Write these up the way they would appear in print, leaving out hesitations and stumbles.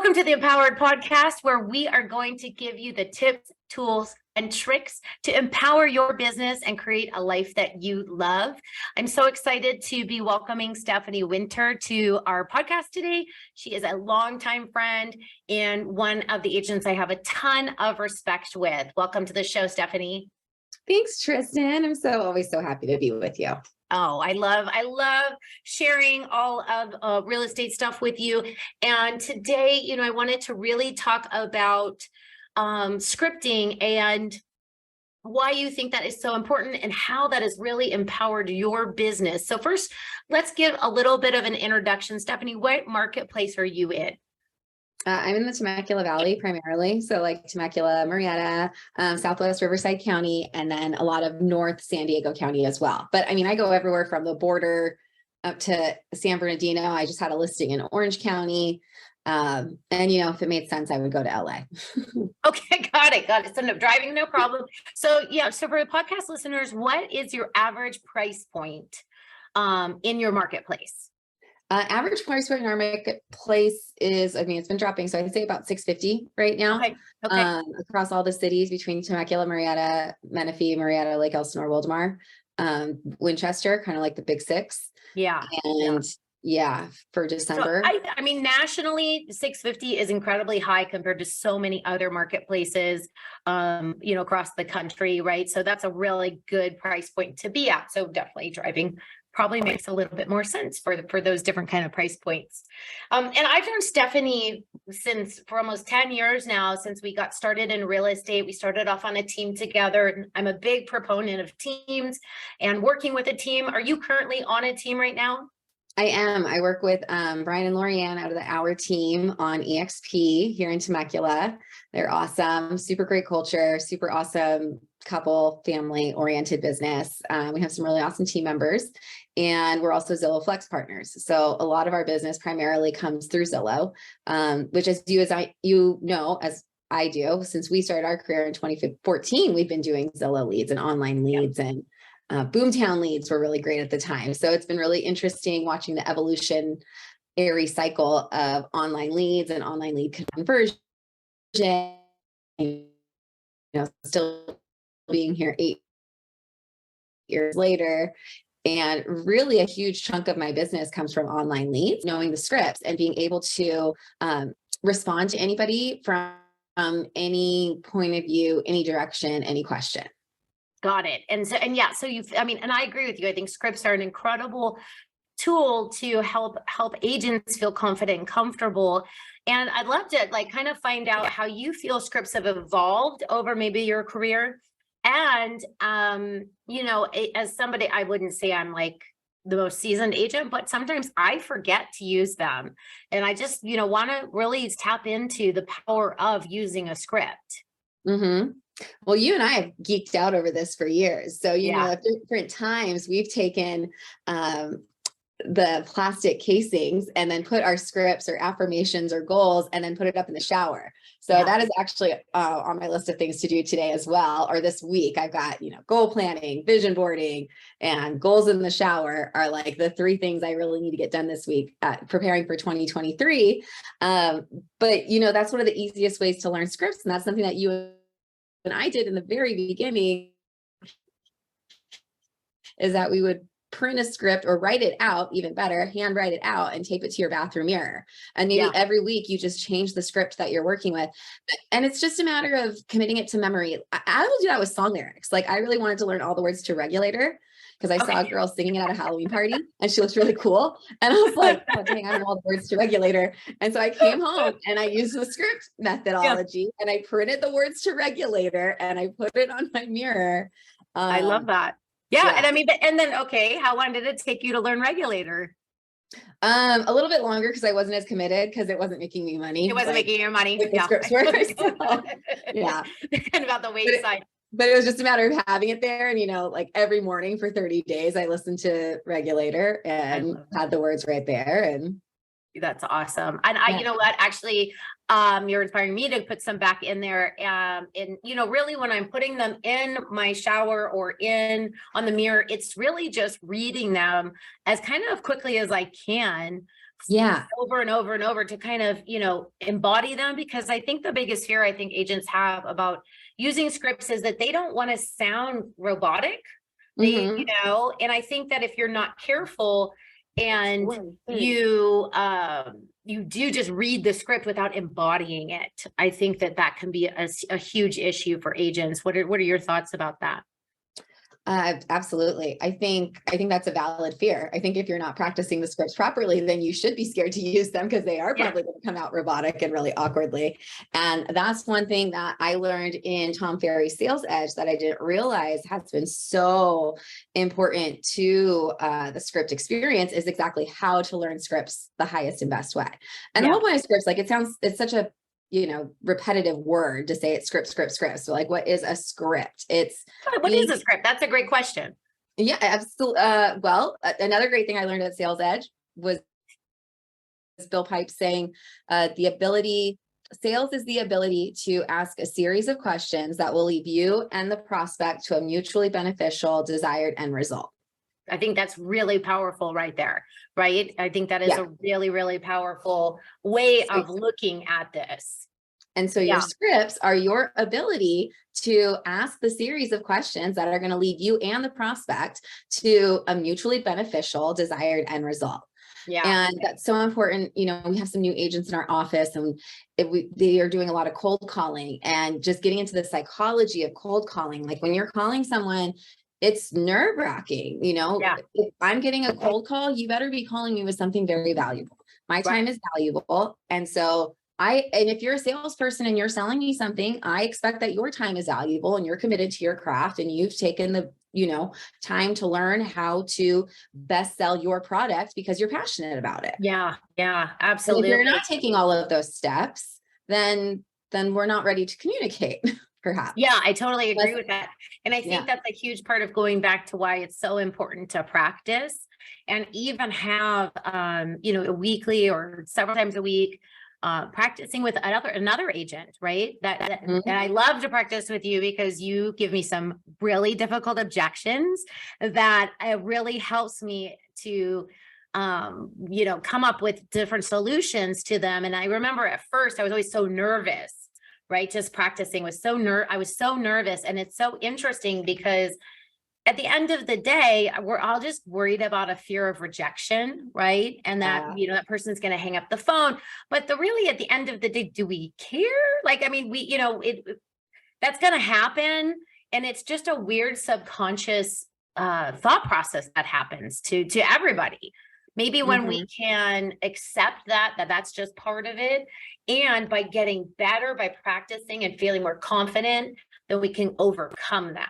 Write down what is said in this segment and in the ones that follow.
Welcome to the Empowered Podcast, where we are going to give you the tips, tools, and tricks to empower your business and create a life that you love. I'm so excited to be welcoming Stephanie Winter to our podcast today. She is a longtime friend and one of the agents I have a ton of respect with. Welcome to the show, Stephanie. Thanks, Tristen. I'm always so happy to be with you. Oh, I love sharing all of real estate stuff with you. And today, I wanted to really talk about scripting and why you think that is so important and how that has really empowered your business. So first, let's give a little bit of an introduction. Stephanie, what marketplace are you in? I'm in the Temecula Valley primarily. So like Temecula, Murrieta, Southwest Riverside County, and then a lot of North San Diego County as well. But I mean, I go everywhere from the border up to San Bernardino. I just had a listing in Orange County. And if it made sense, I would go to LA. Okay, got it. So no driving, no problem. So so for the podcast listeners, what is your average price point in your marketplace? Average price point in our marketplace is, it's been dropping. So I'd say about $650 right now. Okay. Across all the cities between Temecula, Murrieta, Menifee, Murrieta, Lake Elsinore, Wildomar, Winchester, kind of like the big six. Yeah. And for December. So I mean, nationally, 650 is incredibly high compared to so many other marketplaces, across the country, right? So that's a really good price point to be at. So definitely driving probably makes a little bit more sense for those different kind of price points. And I've known Stephanie for almost 10 years now, since we got started in real estate. We started off on a team together, and I'm a big proponent of teams and working with a team. Are you currently on a team right now? I am. I work with Brian and Lorianne out of our team on EXP here in Temecula. They're awesome, super great culture, super awesome couple, family oriented business. We have some really awesome team members, and we're also Zillow Flex partners. So a lot of our business primarily comes through Zillow, which as I do, since we started our career in 2014, we've been doing Zillow leads and online leads, and Boomtown leads were really great at the time. So it's been really interesting watching the evolutionary cycle of online leads and online lead conversion, still being here 8 years later. And really a huge chunk of my business comes from online leads, knowing the scripts and being able to respond to anybody from any point of view, any direction, any question. Got it. And I agree with you. I think scripts are an incredible tool to help agents feel confident and comfortable. And I'd love to kind of find out how you feel scripts have evolved over maybe your career. And, as somebody, I wouldn't say I'm like the most seasoned agent, but sometimes I forget to use them. And I just, want to really tap into the power of using a script. Mm-hmm. Well, you and I have geeked out over this for years. So, at different times we've taken the plastic casings and then put our scripts or affirmations or goals and then put it up in the shower. So that is actually on my list of things to do today as well. Or this week, I've got, goal planning, vision boarding, and goals in the shower are like the 3 things I really need to get done this week, preparing for 2023. But, that's one of the easiest ways to learn scripts. And that's something that you and I did in the very beginning, is that we would print a script or write it out, even better, hand write it out and tape it to your bathroom mirror. And maybe every week you just change the script that you're working with. And it's just a matter of committing it to memory. I will do that with song lyrics. Like I really wanted to learn all the words to Regulator because I saw a girl singing it at a Halloween party and she looked really cool. And I was like, oh, dang, I know all the words to Regulator. And so I came home and I used the script methodology and I printed the words to Regulator and I put it on my mirror. I love that. Yeah. And then, how long did it take you to learn Regulator? A little bit longer because I wasn't as committed because it wasn't making me money. It wasn't making you money. The scripts were. So, And about the wayside. But it was just a matter of having it there. And, every morning for 30 days, I listened to Regulator and had the words right there. And that's awesome. And you know what, actually, you're inspiring me to put some back in there. And, really when I'm putting them in my shower or on the mirror, it's really just reading them as kind of quickly as I can Yeah. over and over and over to kind of, embody them. Because I think the biggest fear I think agents have about using scripts is that they don't want to sound robotic. Mhm. And I think that if you're not careful and you do just read the script without embodying it, I think that can be a huge issue for agents. What are your thoughts about that? Absolutely. I think that's a valid fear. I think if you're not practicing the scripts properly, then you should be scared to use them because they are probably going to come out robotic and really awkwardly. And that's one thing that I learned in Tom Ferry's Sales Edge that I didn't realize has been so important to the script experience, is exactly how to learn scripts the highest and best way. And the whole point of scripts, like it's such a repetitive word to say it's script. So like, what is a script? What is a script? That's a great question. Yeah, absolutely. Well, another great thing I learned at Sales Edge was Bill Pipe saying, sales is the ability to ask a series of questions that will lead you and the prospect to a mutually beneficial desired end result. I think that's really powerful right there, right? I think that is a really, really powerful way of looking at this. And so your scripts are your ability to ask the series of questions that are going to lead you and the prospect to a mutually beneficial desired end result. Yeah. And that's so important. We have some new agents in our office, and they are doing a lot of cold calling and just getting into the psychology of cold calling. Like when you're calling someone, it's nerve-wracking. If I'm getting a cold call, you better be calling me with something very valuable. My time is valuable. And so if you're a salesperson and you're selling me something, I expect that your time is valuable and you're committed to your craft and you've taken the, time to learn how to best sell your product because you're passionate about it. Yeah, absolutely. And if you're not taking all of those steps, then we're not ready to communicate. Perhaps. Yeah, I totally agree with that. And I think that's a huge part of going back to why it's so important to practice and even have, a weekly or several times a week, practicing with another agent, right? And I love to practice with you because you give me some really difficult objections that really helps me to come up with different solutions to them. And I remember at first I was always so nervous, right? Just practicing I was so nervous. And it's so interesting because at the end of the day, we're all just worried about a fear of rejection, right? And that, that person's going to hang up the phone. But really at the end of the day, do we care? Like, I mean, that's going to happen. And it's just a weird subconscious thought process that happens to everybody. Maybe when we can accept that's just part of it. And by getting better, by practicing and feeling more confident, then we can overcome that.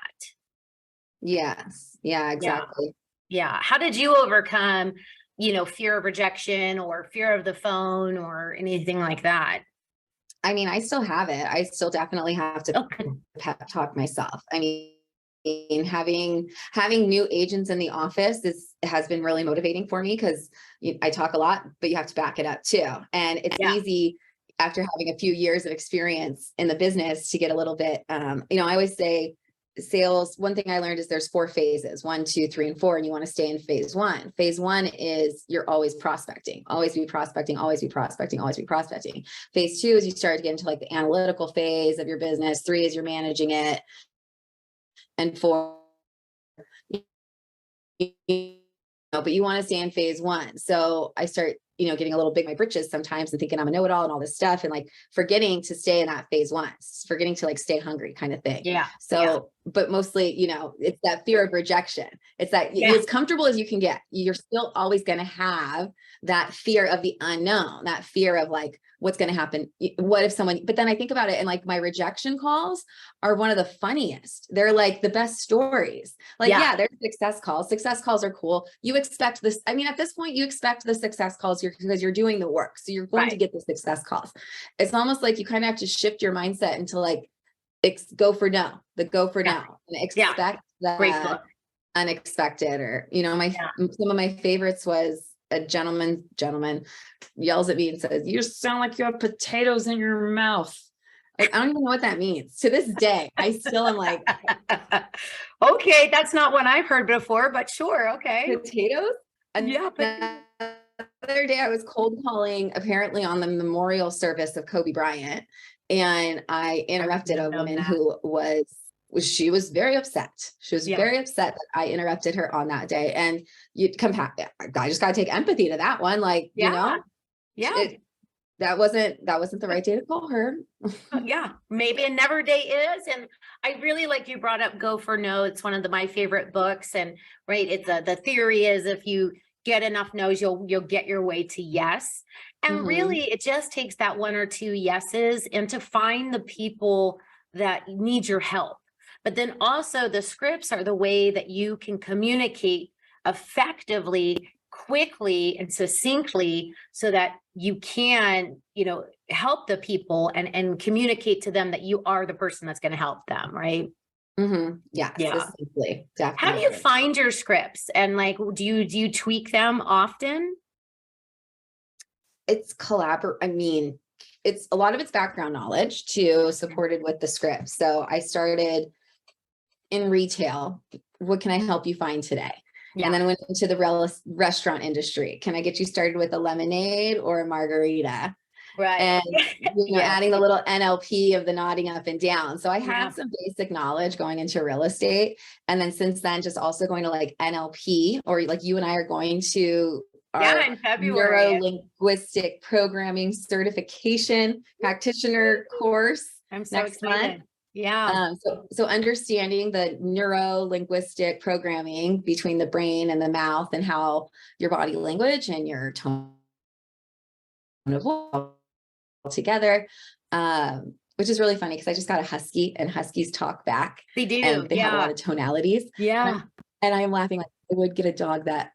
Yes. Yeah, exactly. Yeah. How did you overcome, fear of rejection or fear of the phone or anything like that? I mean, I still have it. I still definitely have to pep talk myself. I mean, having new agents in the office has been really motivating for me because I talk a lot, but you have to back it up too. And it's easy after having a few years of experience in the business to get a little bit, I always say sales, one thing I learned is there's 4 phases, 1, 2, 3, and 4, and you want to stay in phase 1. Phase 1 is you're always prospecting, always be prospecting, always be prospecting, always be prospecting. Phase 2 is you start to get into like the analytical phase of your business. 3 is you're managing it. And 4, but you want to stay in phase 1. So I start, getting a little big in my britches sometimes and thinking I'm a know-it-all and all this stuff and like forgetting to stay in that phase 1, forgetting to like stay hungry kind of thing. Yeah. So, but mostly, it's that fear of rejection. It's that as comfortable as you can get, you're still always going to have that fear of the unknown, that fear of like, what's going to happen? What if someone, but then I think about it and like my rejection calls are one of the funniest. They're like the best stories. Like, there's success calls. Success calls are cool. You expect this. I mean, at this point you expect the success calls because you're doing the work. So you're going to get the success calls. It's almost like you kind of have to shift your mindset into like, go for now and expect that unexpected or, some of my favorites was a gentleman yells at me and says, "You sound like you have potatoes in your mouth." Like, I don't even know what that means. To this day, I still am like, okay, that's not one I've heard before, but sure. Okay. Potatoes? But other day I was cold calling apparently on the memorial service of Kobe Bryant, and I interrupted a woman who she was very upset. She was very upset that I interrupted her on that day. And I just got to take empathy to that one. Like, you know, that wasn't the right day to call her. Yeah, maybe another day is. And I really like you brought up Go for No. It's one of my favorite books. And right, it's the theory is if you get enough no's, you'll get your way to yes. And really, it just takes that one or two yeses and to find the people that need your help. But then also the scripts are the way that you can communicate effectively, quickly, and succinctly so that you can, help the people and communicate to them that you are the person that's going to help them, right? Yes, definitely. How do you find your scripts? And like, do you tweak them often? It's it's a lot of it's background knowledge too, supported with the script. So I started in retail. What can I help you find today? And then I went into the restaurant industry. Can I get you started with a lemonade or a margarita? Right. And, adding the little NLP of the nodding up and down. So I had some basic knowledge going into real estate. And then since then, just also going to like NLP, or like you and I are going to our in February. Neuro-Linguistic Programming Certification Practitioner course. I'm so excited. So understanding the neuro-linguistic programming between the brain and the mouth and how your body language and your tone of voice together, which is really funny because I just got a husky and huskies talk back. They do. And they have a lot of tonalities. Yeah. And I'm laughing like I would get a dog that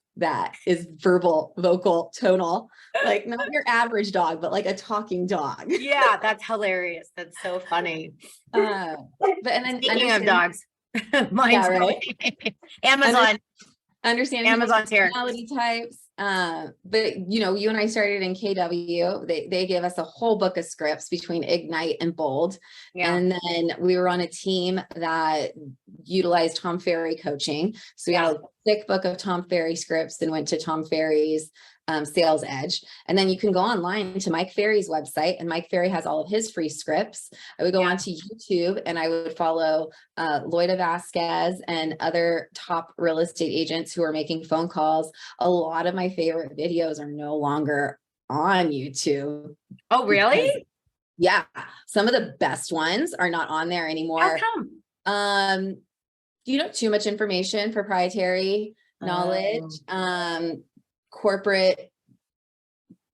is vocal, tonal, like not your average dog, but like a talking dog. Yeah, that's hilarious. That's so funny. And then speaking of dogs, mine's Amazon. Understanding Amazon's here. Personality types. But you and I started in KW. They gave us a whole book of scripts between Ignite and Bold. And then we were on a team that utilized Tom Ferry coaching. So we had a thick book of Tom Ferry scripts and went to Tom Ferry's Sales Edge. And then you can go online to Mike Ferry's website, and Mike Ferry has all of his free scripts. I would go onto YouTube and I would follow Loida Vasquez and other top real estate agents who are making phone calls. A lot of my favorite videos are no longer on YouTube. Oh, really? Some of the best ones are not on there anymore. How come? Too much information, proprietary knowledge, corporate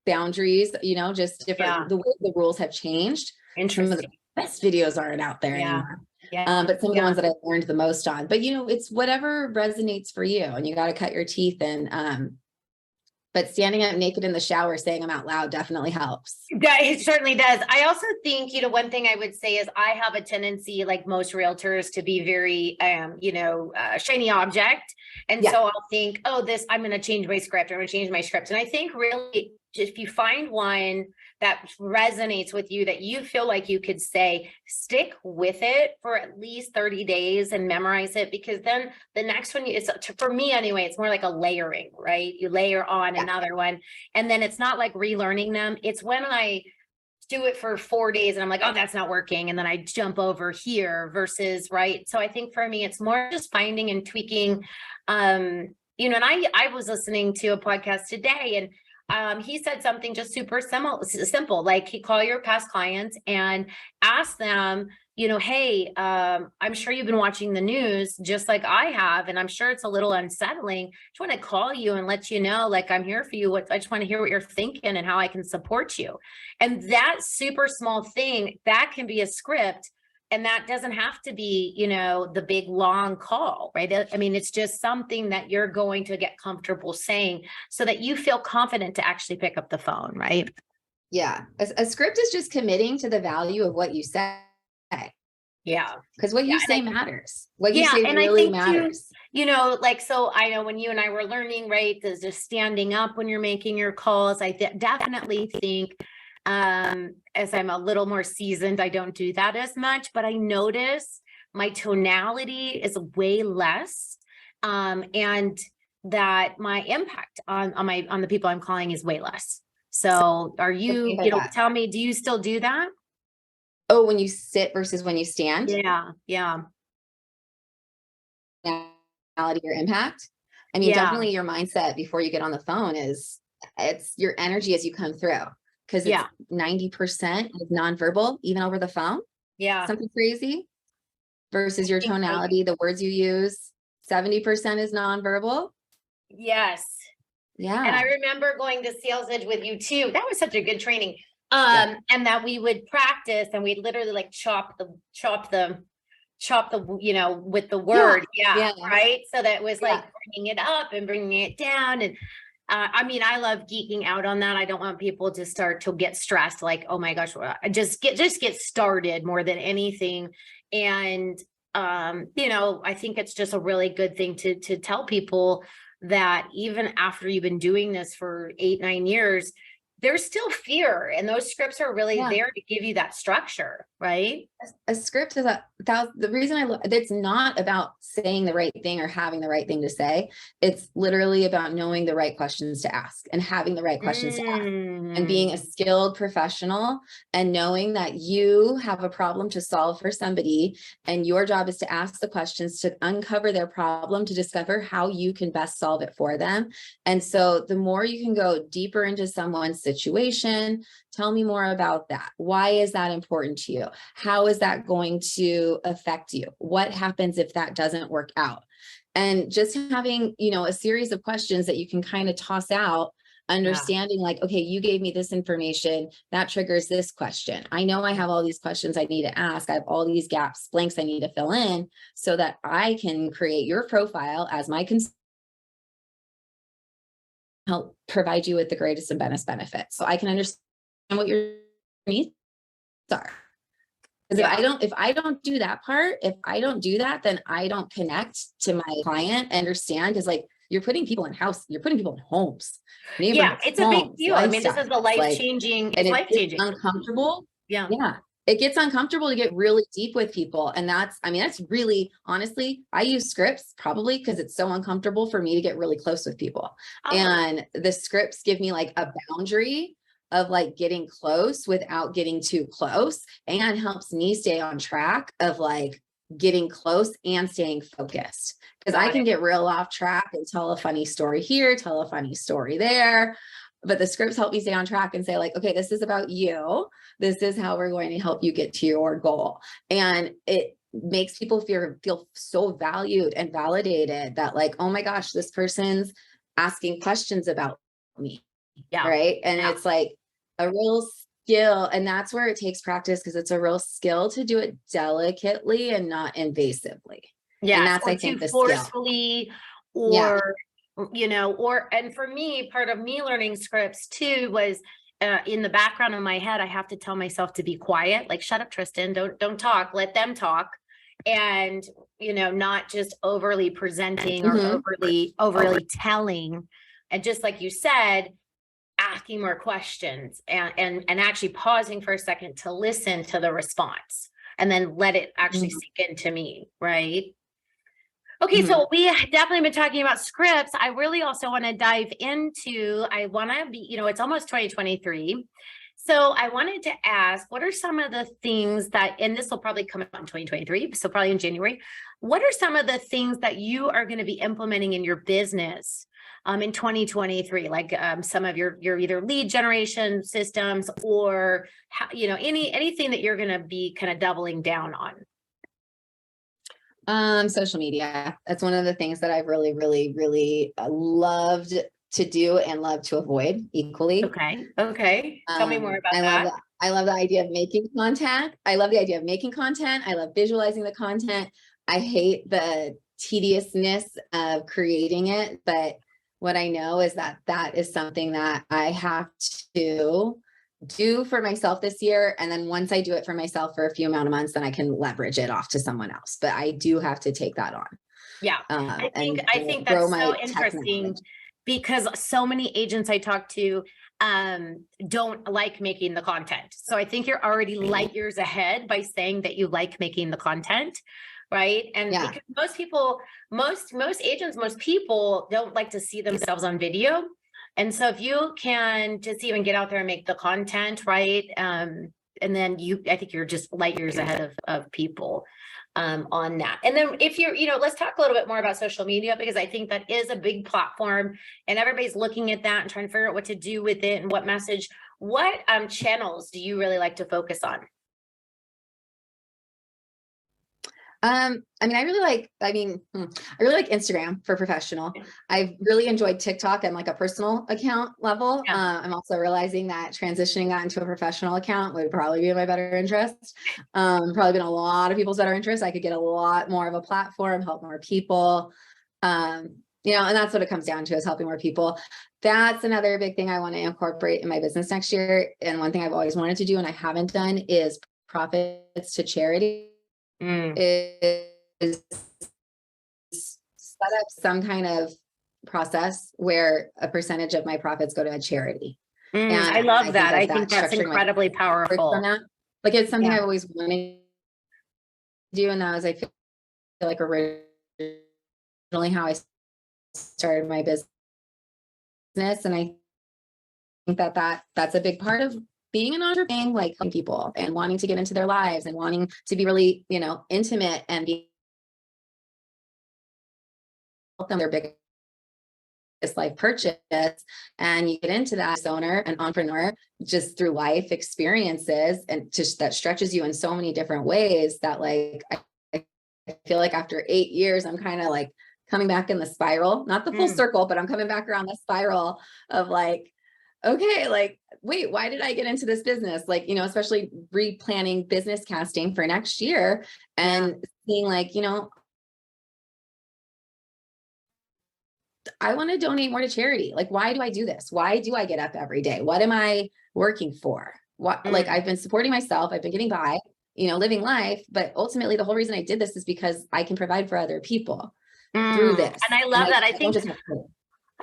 boundaries, just different, the way the rules have changed. Some of the best videos aren't out there anymore. But some of the ones that I learned the most on, but it's whatever resonates for you, and you got to cut your teeth. And but standing up naked in the shower, saying them out loud definitely helps. Yeah, it certainly does. I also think, one thing I would say is I have a tendency, like most realtors, to be very, shiny object. And so I'll think, I'm going to change my script. I'm going to change my script. And I think really, if you find one that resonates with you, that you feel like you could say, stick with it for at least 30 days and memorize it, because then the next one is, for me anyway, it's more like a layering, right? You layer on another one, and then it's not like relearning them. It's when I do it for 4 days and I'm like, oh, that's not working. And then I jump over here versus, right. So I think for me, it's more just finding and tweaking, and I was listening to a podcast today, and he said something just super simple, like you call your past clients and ask them, hey, I'm sure you've been watching the news just like I have, and I'm sure it's a little unsettling. I just want to call you and let you know, like, I'm here for you. I just want to hear what you're thinking and how I can support you. And that super small thing, that can be a script. And that doesn't have to be, the big long call, right? I mean, it's just something that you're going to get comfortable saying so that you feel confident to actually pick up the phone, right? Yeah. A script is just committing to the value of what you say. Yeah. Because what you say matters. What you say really matters. So I know when you and I were learning, right, there's just standing up when you're making your calls. I definitely think, as I'm a little more seasoned, I don't do that as much, but I notice my tonality is way less. And that my impact on the people I'm calling is way less. So are you, tell me, do you still do that? Oh, when you sit versus when you stand? Yeah. Yeah. Your impact. I mean, Yeah. definitely your mindset before you get on the phone it's your energy as you come through, because it's 90% is nonverbal, even over the phone. Yeah. Something crazy versus your tonality, the words you use, 70% is nonverbal. Yes. Yeah. And I remember going to Sales Edge with you too. That was such a good training. And that we would practice and we'd literally like chop the, with the word. Yeah. Right. So that was like bringing it up and bringing it down. And I mean, I love geeking out on that. I don't want people to start to get stressed. Like, oh my gosh, just get started more than anything. And, I think it's just a really good thing to tell people that even after you've been doing this for 8-9 years, there's still fear, and those scripts are really there to give you that structure, right? A script is the reason it's not about saying the right thing or having the right thing to say. It's literally about knowing the right questions to ask and having the right questions to ask, and being a skilled professional and knowing that you have a problem to solve for somebody, and your job is to ask the questions to uncover their problem, to discover how you can best solve it for them. And so the more you can go deeper into someone's situation, tell me more about that. Why is that important to you? How is that going to affect you? What happens if that doesn't work out? And just having, a series of questions that you can kind of toss out, understanding like, okay, you gave me this information that triggers this question. I know I have all these questions I need to ask. I have all these gaps, blanks I need to fill in so that I can create your profile as my help provide you with the greatest and best benefits. So I can understand what your needs are. Because if I don't do that part, if I don't do that, then I don't connect to my client and understand, because like you're putting people in homes. Yeah, it's a big deal. I mean, this is a life-changing, it's life-changing. Uncomfortable. Yeah. Yeah. It gets uncomfortable to get really deep with people. And that's really, honestly, I use scripts probably because it's so uncomfortable for me to get really close with people. And the scripts give me like a boundary of like getting close without getting too close, and helps me stay on track of like getting close and staying focused. Because I can get real off track and tell a funny story here, tell a funny story there. But the scripts help me stay on track and say like, okay, this is about you. This is how we're going to help you get to your goal. And it makes people feel so valued and validated that like, oh my gosh, this person's asking questions about me. Yeah. Right. And it's like a real skill. And that's where it takes practice, because it's a real skill to do it delicately and not invasively. Yeah. And that's, I think, the forcefully or, and for me, part of me learning scripts too was in the background of my head, I have to tell myself to be quiet, like, shut up, Tristen, don't talk, let them talk. And, not just overly presenting or overly telling. And just like you said, asking more questions and actually pausing for a second to listen to the response and then let it actually sink into me. Right. Okay. So we definitely been talking about scripts. I really also want to dive into, I want to be, it's almost 2023. So I wanted to ask, what are some of the things that, and this will probably come out in 2023, so probably in January, what are some of the things that you are going to be implementing in your business in 2023, like some of your either lead generation systems or, anything that you're going to be kind of doubling down on? Social media. That's one of the things that I've really, really, really loved to do and love to avoid equally. Okay. Tell me more about that. I love the idea of making content. I love the idea of making content. I love visualizing the content. I hate the tediousness of creating it, but what I know is that that is something that I have to do for myself this year. And then once I do it for myself for a few amount of months, then I can leverage it off to someone else. But I do have to take that on. Yeah. I think that's so interesting because so many agents I talk to don't like making the content. So I think you're already light years ahead by saying that you like making the content. right? And Yeah. because most people, most agents, most people don't like to see themselves on video. And so if you can just even get out there and make the content, right? And then I think you're just light years ahead of people on that. And then if you're, let's talk a little bit more about social media, because I think that is a big platform and everybody's looking at that and trying to figure out what to do with it and what message. What channels do you really like to focus on? I really like Instagram for professional. I've really enjoyed TikTok and like a personal account level. Yeah. I'm also realizing that transitioning that into a professional account would probably be in my better interest. Probably been a lot of people's better interest. I could get a lot more of a platform, help more people. And that's what it comes down to, is helping more people. That's another big thing I want to incorporate in my business next year. And one thing I've always wanted to do and I haven't done is profits to charity. Is set up some kind of process where a percentage of my profits go to a charity. And I love that. I think that's incredibly powerful. Like, it's something I've always wanted to do. And that was, I feel like, originally how I started my business. And I think that's a big part of being an entrepreneur, like helping people and wanting to get into their lives and wanting to be really, intimate and be help them their biggest life purchase. And you get into that as owner and entrepreneur just through life experiences, and just that stretches you in so many different ways that, like, I feel like after 8 years, I'm kind of like coming back in the spiral, not the full circle, but I'm coming back around the spiral of like, okay, like, wait, why did I get into this business? Like, especially replanning business casting for next year and seeing like, I want to donate more to charity. Like, why do I do this? Why do I get up every day? What am I working for? Like, I've been supporting myself. I've been getting by, living life. But ultimately, the whole reason I did this is because I can provide for other people through this. And I love that. I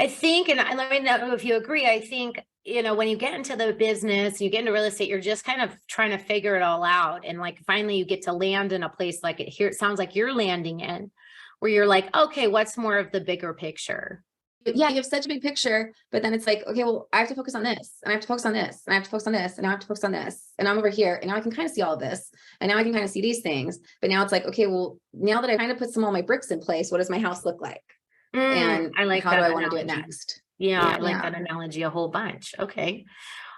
think, and let me know if you agree, I think, when you get into the business, you get into real estate, you're just kind of trying to figure it all out. And like, finally you get to land in a place like it here. It sounds like you're landing in, where you're like, okay, what's more of the bigger picture? Yeah, you have such a big picture, but then it's like, okay, well, I have to focus on this, and I have to focus on this, and I have to focus on this, and I have to focus on this. And I'm over here, and now I can kind of see all of this, and now I can kind of see these things. But now it's like, okay, well, now that I kind of put some of my bricks in place, what does my house look like? And I like how do I want to do it next? Yeah, I like that analogy a whole bunch. Okay.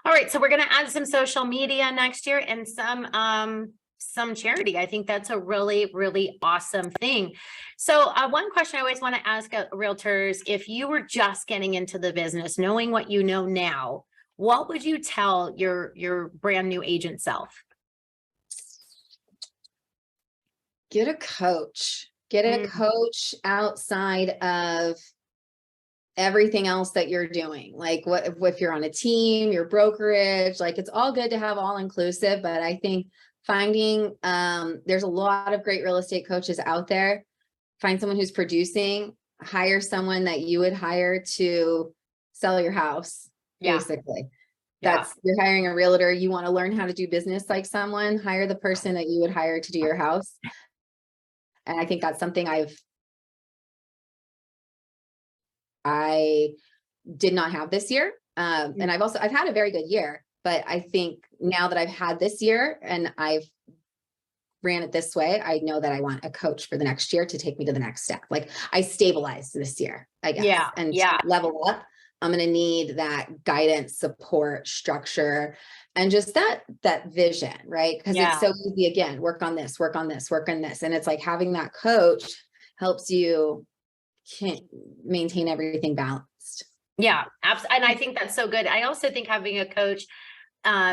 All right. So we're going to add some social media next year and some charity. I think that's a really, really awesome thing. So one question I always want to ask realtors, if you were just getting into the business, knowing what you know now, what would you tell your brand new agent self? Get a coach. Get a coach outside of everything else that you're doing. Like, what if you're on a team, your brokerage, like, it's all good to have all inclusive, but I think finding there's a lot of great real estate coaches out there. Find someone who's producing, hire someone that you would hire to sell your house. Basically. You're hiring a realtor, you want to learn how to do business like someone, hire the person that you would hire to do your house. And I think that's something I did not have this year. And I've had a very good year, but I think now that I've had this year and I've ran it this way, I know that I want a coach for the next year to take me to the next step. Like, I stabilized this year, I guess, and to level up, I'm going to need that guidance, support, structure, and just that vision, right? Because it's so easy, again, work on this, work on this, work on this. And it's like having that coach helps you maintain everything balanced. Yeah, absolutely. And I think that's so good. I also think having a coach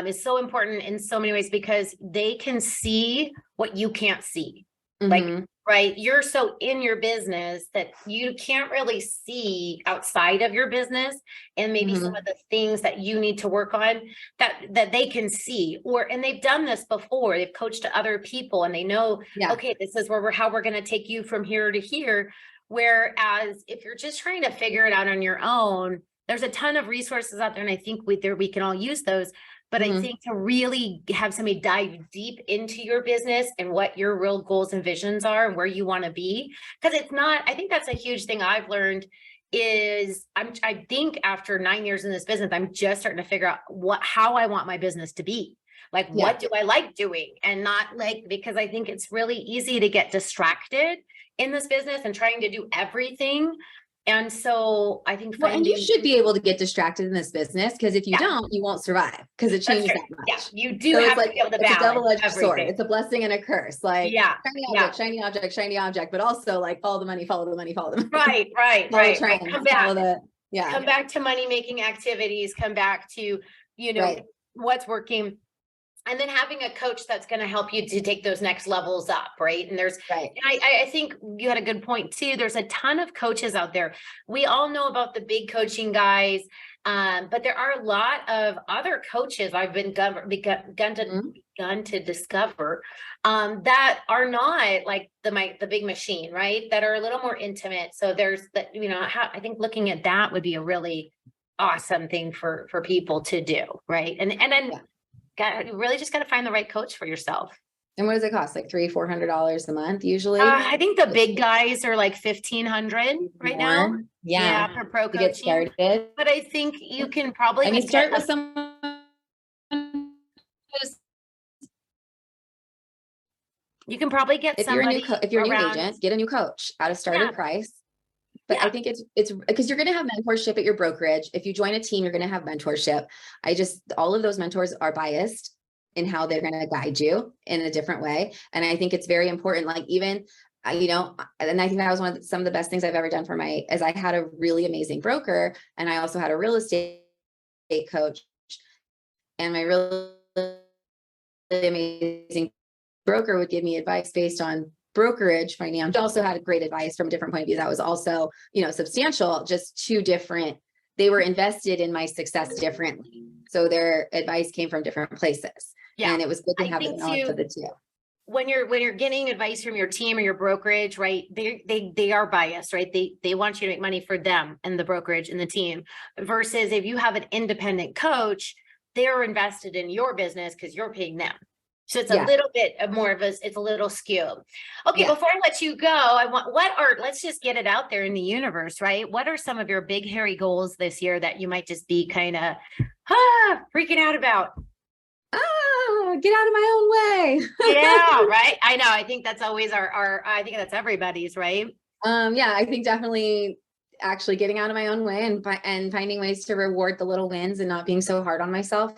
is so important in so many ways, because they can see what you can't see. Like, right, you're so in your business that you can't really see outside of your business, and maybe some of the things that you need to work on that they can see, and they've done this before. They've coached other people and they know, okay, this is how we're going to take you from here to here. Whereas if you're just trying to figure it out on your own, there's a ton of resources out there, and I think we can all use those. But I Mhm. think to really have somebody dive deep into your business and what your real goals and visions are and where you want to be, because it's not, I think that's a huge thing I've learned is I think after 9 years in this business, I'm just starting to figure out how I want my business to be. Like, Yeah. what do I like doing and not like, because I think it's really easy to get distracted in this business and trying to do everything. And so I think Well, and you finding, should be able to get distracted in this buess because if you Yeah. don't, you won't survive because it that's changes true. that much. Yeah, you do So it's have to like, be able to it's a balance double-edged sword. everything. It's a blessing and a curse. Like Yeah, shiny yeah. object, shiny object, shiny object, but also like follow the money, follow the money, follow the money. Right, Follow right. trends, Come follow back, the, yeah, come back to money making activities, come back to, you know, right. what's working. And then having a coach that's going to help you to take those next levels up, right? And Right. I think you had a good point too. There's a ton of coaches out there. We all know about the big coaching guys, but there are a lot of other coaches I've begun to discover that are not like the big machine, right? That are a little more intimate. So there's that, you know, I think looking at that would be a really awesome thing for people to do, right? And then. Yeah. You really just got to find the right coach for yourself. And what does it cost? Like $300-$400 a month usually? I think the big guys are like 1,500 right now. More. Yeah. For pro To get coaching. started. But I think you can probably I mean, just start get with someone. you can probably get If you're a new somebody if you're a new around. agent, get a new coach at a starter Yeah. price. But Yeah. I think it's because you're going to have mentorship at your brokerage. If you join a team, you're going to have mentorship. All of those mentors are biased in how they're going to guide you in a different way. And I think it's very important. Like even, you know, and I think that was some of the best things I've ever done is I had a really amazing broker and I also had a real estate coach, and my really amazing broker would give me advice based on brokerage finance. Also had great advice from a different point of view that was also, you know, substantial, just two different, they were invested in my success differently. So their advice came from different places. Yeah. And it was good to have the think balance too, of the two. When you're getting advice from your team or your brokerage, right? They are biased, right? They want you to make money for them and the brokerage and the team, versus if you have an independent coach, they're invested in your business because you're paying them. So it's a little bit more of it's a little skewed. Okay, before I let you go, let's just get it out there in the universe, right? What are some of your big, hairy goals this year that you might just be kind of freaking out about? Get out of my own way. Yeah, right. I know. I think that's always I think that's everybody's, right? Yeah, I think definitely actually getting out of my own way and finding ways to reward the little wins and not being so hard on myself.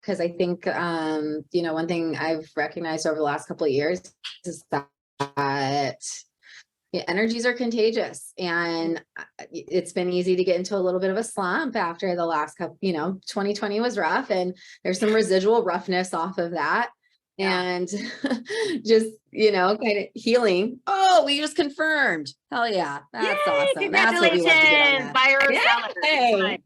Because I think, you know, one thing I've recognized over the last couple of years is that energies are contagious, and it's been easy to get into a little bit of a slump after the last couple, you know, 2020 was rough and there's some residual roughness off of that. Yeah. And just, you know, kind of healing. Oh, we just confirmed. Hell yeah. That's awesome. Congratulations. That's what we want to get on. Buyer or seller.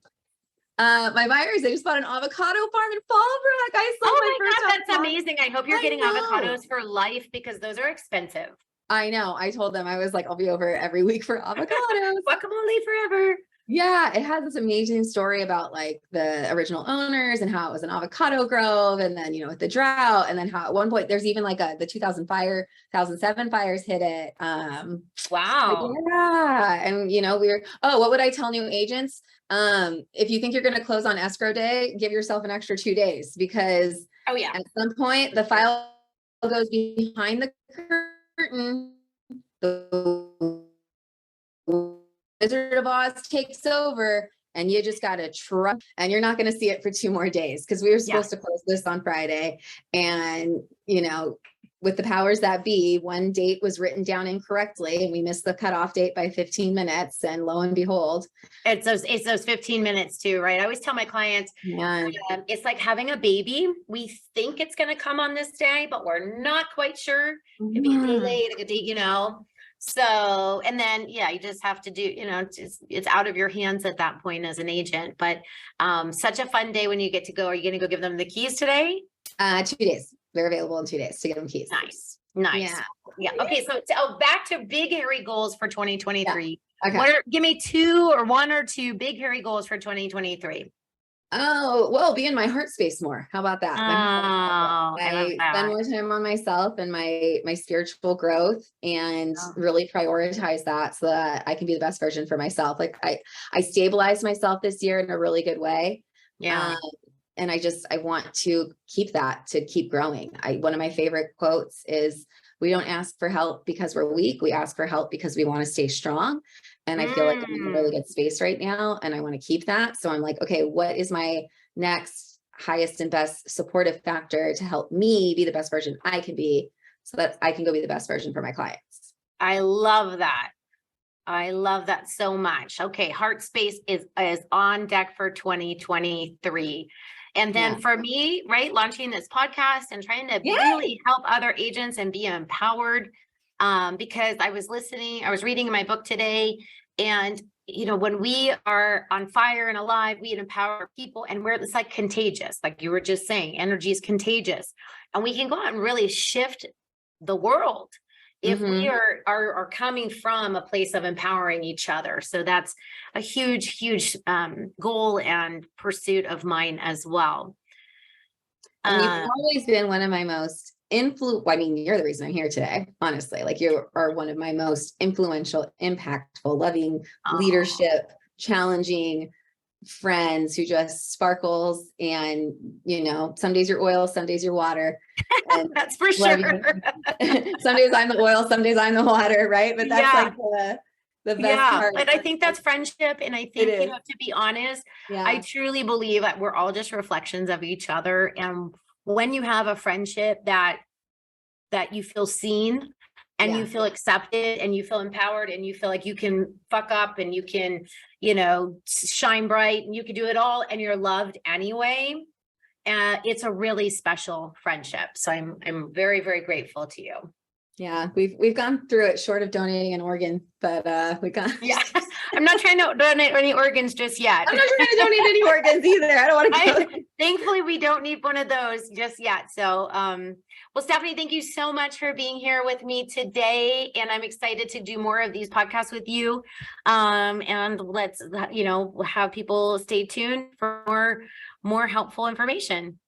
My buyers, they just bought an avocado farm in Fallbrook. I saw my first God, that's amazing. I hope you're getting avocados for life because those are expensive. I know. I told them, I was like, I'll be over every week for avocados. Guacamole forever. Yeah, it has this amazing story about like the original owners and how it was an avocado grove, and then, you know, with the drought, and then how at one point there's even like the 2007 fires hit it. Wow. Yeah. And you know, what would I tell new agents? If you think you're going to close on escrow day, give yourself an extra 2 days, because at some point the file goes behind the curtain. The Wizard of Oz takes over, and you just got to trust, and you're not going to see it for 2 more days, because we were supposed to close this on Friday. And, you know, with the powers that be, one date was written down incorrectly and we missed the cutoff date by 15 minutes. And lo and behold, it's those 15 minutes too, right? I always tell my clients, it's like having a baby. We think it's going to come on this day, but we're not quite sure. It'd be delayed, you know? So, and then, you just have to do, you know, it's out of your hands at that point as an agent, but such a fun day when you get to go. Are you going to go give them the keys today? 2 days. They're available in 2 days to give them keys. Nice. Yeah. Okay. So back to big, hairy goals for 2023. Yeah. Okay. Give me one or two big, hairy goals for 2023. Oh, well, be in my heart space more. How about that? Oh, My heart. I love I spend that. more time on myself and my spiritual growth, and Oh, really prioritize that so that I can be the best version for myself. Like I stabilized myself this year in a really good way. yeah. Um, and I want to keep that, to keep growing. One of my favorite quotes is, we don't ask for help because we're weak. We ask for help because we want to stay strong. And I feel like I'm in a really Mm. good space right now, and I want to keep that. So I'm like, okay, what is my next highest and best supportive factor to help me be the best version I can be, so that I can go be the best version for my clients? I love that. I love that so much. Okay, heart space is on deck for 2023. And Yeah. then for me, right, launching this podcast and trying to Yeah. really help other agents and be empowered. Because I was reading my book today, and when we are on fire and alive, we empower people, and it's like contagious, like you were just saying, energy is contagious, and we can go out and really shift the world if we are coming from a place of empowering each other. So that's a huge goal and pursuit of mine as well. And you've always been one of my most I mean, you're the reason I'm here today, honestly. Like, you are one of my most influential, impactful, loving, Oh, leadership, challenging friends who just sparkles. And, some days you're oil, some days you're water. And that's for love sure. you. Some days I'm the oil, some days I'm the water, right? But that's Yeah. like the best Yeah, part. but I think that's friendship. And I It think, is. to be honest, I Yeah. truly believe that we're all just reflections of each other. And when you have a friendship that you feel seen and you Yeah. feel accepted and you feel empowered and you feel like you can fuck up and you can, shine bright and you can do it all and you're loved anyway. It's a really special friendship. So I'm very, very grateful to you. Yeah, we've gone through it, short of donating an organ, but we got. Yeah, I'm not trying to donate any organs just yet. I'm not trying to donate any organs either. I don't want to go. Thankfully, we don't need one of those just yet. So, well, Stephanie, thank you so much for being here with me today. And I'm excited to do more of these podcasts with you. And let's, have people stay tuned for more helpful information.